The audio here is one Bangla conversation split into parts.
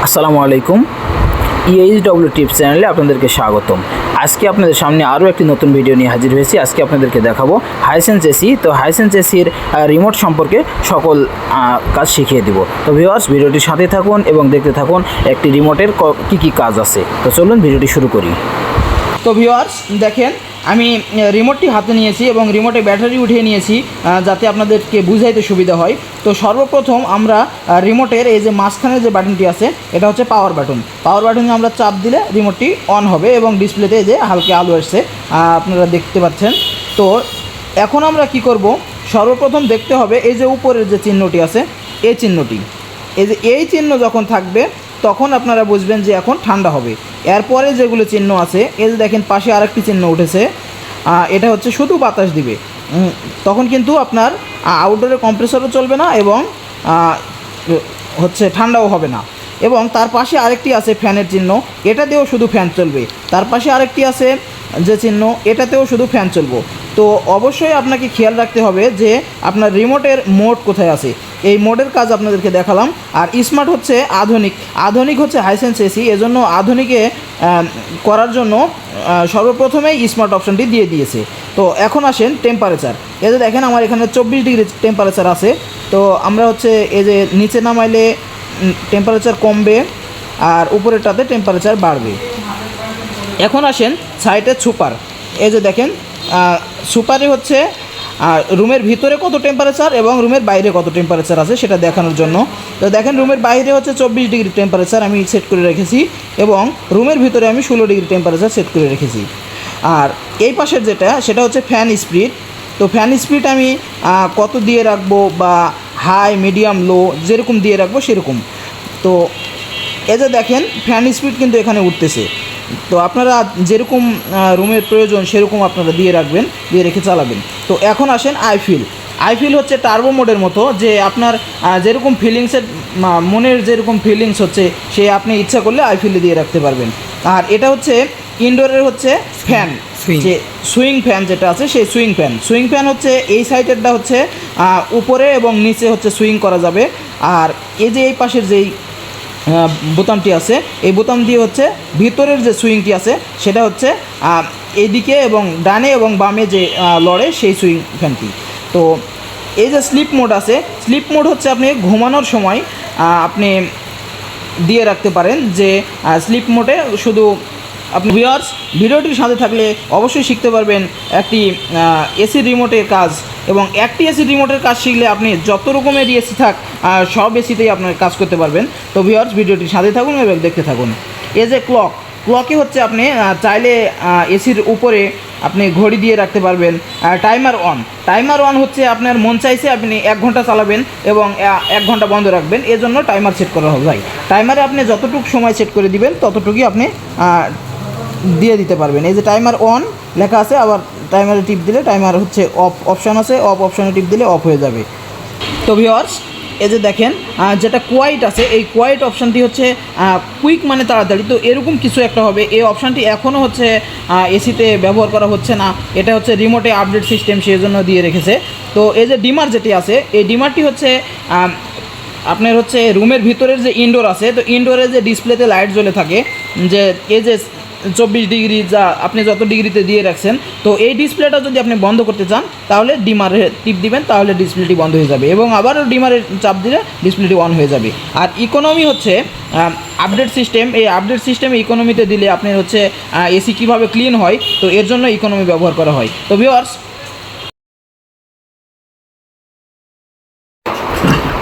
আসসালামু আলাইকুম। EHW টিপস চ্যানেলে আপনাদেরকে স্বাগতম। আজকে আপনাদের সামনে আরও একটি নতুন ভিডিও নিয়ে হাজির হয়েছি। আজকে আপনাদেরকে দেখাবো হাইসেন্স এসি। তো হাইসেন্স এসির রিমোট সম্পর্কে সকল কাজ শিখিয়ে দিব। তো ভিউয়ার্স, ভিডিওটির সাথে থাকুন এবং দেখতে থাকুন একটি রিমোটের কী কাজ আছে। তো চলুন ভিডিওটি শুরু করি। তো ভিউয়ার্স দেখেন, আমি রিমোটটি হাতে নিয়েছি এবং রিমোটে ব্যাটারি উঠিয়ে নিয়েছি যাতে আপনাদেরকে বুঝাইতে সুবিধা হয়। তো সর্বপ্রথম আমরা রিমোটের এই যে মাঝখানে যে বাটনটি আছে এটা হচ্ছে পাওয়ার বাটন। পাওয়ার বাটনে আমরা চাপ দিলে রিমোটটি অন হবে এবং ডিসপ্লেতে যে হালকা আলো আসছে আপনারা দেখতে পাচ্ছেন। তো এখন আমরা কি করব, সর্বপ্রথম দেখতে হবে এই যে উপরের যে চিহ্নটি আছে এই চিহ্নটি, এই চিহ্ন যখন থাকবে তখন আপনারা বুঝবেন যে এখন ঠান্ডা হবে। এরপরে যেগুলো চিহ্ন আছে এই যে দেখেন পাশে আরেকটি চিহ্ন উঠেছে, এটা হচ্ছে শুধু বাতাস দিবে, তখন কিন্তু আপনার আউটডোরে কম্প্রেসরও চলবে না এবং হচ্ছে ঠান্ডাও হবে না। এবং তার পাশে আরেকটি আছে ফ্যানের চিহ্ন, এটাতেও শুধু ফ্যান চলবে। তার পাশে আরেকটি আছে যে চিহ্ন, এটাতেও শুধু ফ্যান চলবে। তো অবশ্যই আপনাকে খেয়াল রাখতে হবে যে আপনার রিমোটের মোড কোথায় আছে। এই মোডের কাজ আপনাদেরকে দেখালাম। আর স্মার্ট হচ্ছে আধুনিক হচ্ছে হাইসেন্স এসি, এজন্য আধুনিকে করার জন্য সর্বপ্রথমেই স্মার্ট অপশানটি দিয়ে দিয়েছে। তো এখন আসেন টেম্পারেচার। এই যে দেখেন আমার এখানে 24 ডিগ্রি টেম্পারেচার আছে। তো আমরা হচ্ছে এই যে নিচে নামাইলে টেম্পারেচার কমবে আর উপরেরটাতে টেম্পারেচার বাড়বে। এখন আসেন সাইটের সুপার। এই যে দেখেন সুপারে হচ্ছে রুমের ভিতরে কত টেম্পারেচার এবং রুমের বাইরে কত টেম্পারেচার আছে সেটা দেখানোর জন্য। তো দেখেন রুমের বাইরে হচ্ছে 24 ডিগ্রি টেম্পারেচার আমি সেট করে রেখেছি এবং রুমের ভিতরে আমি 16 ডিগ্রি টেম্পারেচার সেট করে রেখেছি। আর এই পাশের সেটা হচ্ছে ফ্যান স্পিড। তো ফ্যান স্পিড আমি কত দিয়ে রাখবো বা হাই মিডিয়াম লো যেরকম দিয়ে রাখবো সেরকম। তো এই যে দেখেন ফ্যান স্পিড কিন্তু এখানে উঠতেছে। তো আপনারা যেরকম রুমের প্রয়োজন সেরকম আপনারা দিয়ে রাখবেন, দিয়ে রেখে চালাবেন। তো এখন আসেন আইফিল হচ্ছে টার্বো মোডের মতো, যে আপনার যেরকম ফিলিংসের মনের যেরকম ফিলিংস হচ্ছে সে আপনি ইচ্ছা করলে আইফিলে দিয়ে রাখতে পারবেন। আর এটা হচ্ছে ইনডোরের হচ্ছে ফ্যান, যে সুইং ফ্যান যেটা আছে সেই সুইং ফ্যান হচ্ছে এই সাইডেরটা হচ্ছে উপরে এবং নিচে হচ্ছে সুইং করা যাবে। আর এই যে এই পাশের যেই বোতামটি আছে এই বোতাম দিয়ে হচ্ছে ভিতরের যে সুইংটি আছে সেটা হচ্ছে এইদিকে এবং ডানে এবং বামে যে লড়ে সেই সুইং ফ্যানটি। তো এই যে স্লিপ মোড আছে, স্লিপ মোড হচ্ছে আপনি ঘুমানোর সময় আপনি দিয়ে রাখতে পারেন, যে স্লিপ মোডে শুধু আপনি ভিউয়ার্স ভিডিওটির সাথে থাকলে অবশ্যই শিখতে পারবেন একটি এসি রিমোটের কাজ। এবং একটি এসি রিমোটের কাজ শিখলে আপনি যত রকমের এসি থাক সব এসিতেই আপনার কাজ করতে পারবেন। তো ভিউয়ার্স ভিডিওটির সাথে থাকুন এবং দেখতে থাকুন। এই যে ক্লকে হচ্ছে আপনি চাইলে এসির উপরে আপনি ঘড়ি দিয়ে রাখতে পারবেন। টাইমার অন হচ্ছে আপনার মন চাইছে আপনি 1 ঘন্টা চালাবেন এবং 1 ঘন্টা বন্ধ রাখবেন, এজন্য টাইমার সেট করা হবে। ভাই টাইমারে আপনি যতটুকু সময় সেট করে দিবেন ততটুকুই আপনি দিয়ে দিতে পারবেন। এই যে টাইমার অন লেখা আছে, আবার টাইমারে টিপ দিলে টাইমার হচ্ছে অফ অপশান আছে, অফ অপশানে টিপ দিলে অফ হয়ে যাবে। তো ভিউয়ার্স এই যে দেখেন যেটা কোয়াইট আছে, এই কোয়াইট অপশানটি হচ্ছে কুইক মানে তাড়াতাড়ি। তো এরকম কিছু একটা হবে। এই অপশানটি এখনও হচ্ছে এসিতে ব্যবহার করা হচ্ছে না, এটা হচ্ছে রিমোটে আপডেট সিস্টেম সেই জন্য দিয়ে রেখেছে। তো এই যে ডিমার যেটি আছে এই ডিমারটি হচ্ছে আপনার হচ্ছে রুমের ভিতরের যে ইনডোর আছে, তো ইনডোরের যে ডিসপ্লেতে লাইট জ্বলে থাকে, যে এই যে 24 ডিগ্রি যা আপনি যত ডিগ্রিতে দিয়ে রাখছেন, তো এই ডিসপ্লেটা যদি আপনি বন্ধ করতে চান তাহলে ডিমারে টিপ দিবেন, তাহলে ডিসপ্লেটি বন্ধ হয়ে যাবে এবং আবারও ডিমারে চাপ দিলে ডিসপ্লেটি অন হয়ে যাবে। আর ইকোনমি হচ্ছে আপডেট সিস্টেম। এই আপডেট সিস্টেমে ইকোনমিতে দিলে আপনার হচ্ছে এসি কীভাবে ক্লিন হয়, তো এর জন্য ইকোনমি ব্যবহার করা হয়। তো ভিউয়ার্স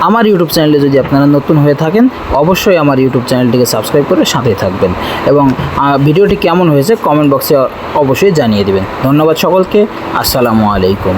আমার ইউটিউব চ্যানেলে যদি আপনারা নতুন হয়ে থাকেন অবশ্যই আমার ইউটিউব চ্যানেলটিকে সাবস্ক্রাইব করে সাথেই থাকবেন এবং ভিডিওটি কেমন হয়েছে কমেন্ট বক্সে অবশ্যই জানিয়ে দেবেন। ধন্যবাদ সকলকে। আসসালামু আলাইকুম।